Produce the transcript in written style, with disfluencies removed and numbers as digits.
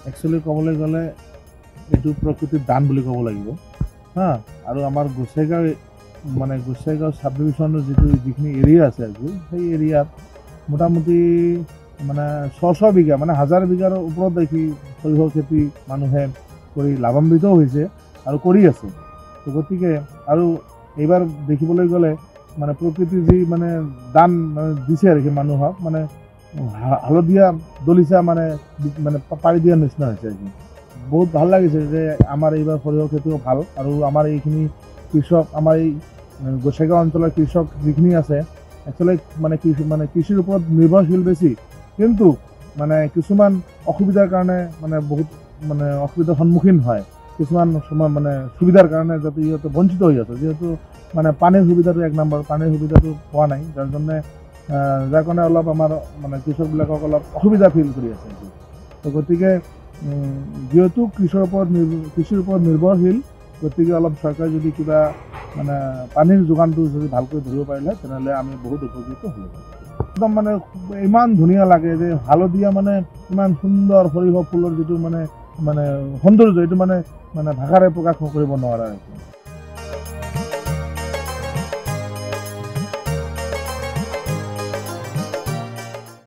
Actually ক'বলৈ গ'লে এইটো প্ৰকৃতিৰ দান বুলি ক'ব লাগিব হা। আৰু আমাৰ গোসাইগাঁও চাব ডিভিশ্যনৰ যিখিনি এৰিয়া আছে আজি সেই এৰিয়াত মোটামুটি মানে ছ বিঘা মানে 1000 বিঘাৰ ওপৰত দেখি সৰিয়হ খেতি মানুহে কৰি লাভান্বিতও হৈছে আৰু কৰি আছে। গতিকে আৰু এইবাৰ দেখিবলৈ গ'লে মানে প্ৰকৃতিৰ যি মানে দান মানে দিছে আৰু সেই মানুহক মানে হালধীয়া দলিচা মানে পাৰি দিয়াৰ নিচিনা হৈছে আৰু বহুত ভাল লাগিছে যে আমাৰ এইবাৰ সৰিয়হ খেতিও ভাল আৰু আমাৰ এইখিনি কৃষক আমাৰ এই গোসাইগাঁও অঞ্চলৰ কৃষক যিখিনি আছে একচুৱেলি মানে কৃষিৰ ওপৰত নিৰ্ভৰশীল বেছি, কিন্তু মানে কিছুমান অসুবিধাৰ কাৰণে মানে বহুত মানে অসুবিধাৰ সন্মুখীন হয়। কিছুমান সময় মানে সুবিধাৰ কাৰণে যাতে ইহঁতে বঞ্চিত হৈ আছে, যিহেতু মানে পানীৰ সুবিধাটো 1 নম্বৰ, পানীৰ সুবিধাটো পোৱা নাই, যাৰ কাৰণে অলপ আমাৰ মানে কৃষকবিলাকক অলপ অসুবিধা ফিল কৰি আছে। তো গতিকে যেহেতু কৃষিৰ ওপৰত নিৰ্ভৰশীল, গতিকে অলপ চৰকাৰে যদি কিবা মানে পানীৰ যোগানটো যদি ভালকৈ ধৰিব পাৰিলে তেনেহ'লে আমি বহুত উপকৃত হ'লো। একদম মানে ইমান ধুনীয়া লাগে যে হালধীয়া মানে ইমান সুন্দৰ সৰিয়হ ফুলৰ যিটো মানে সৌন্দৰ্য, এইটো মানে ভাষাৰে প্ৰকাশ কৰিব নোৱাৰা।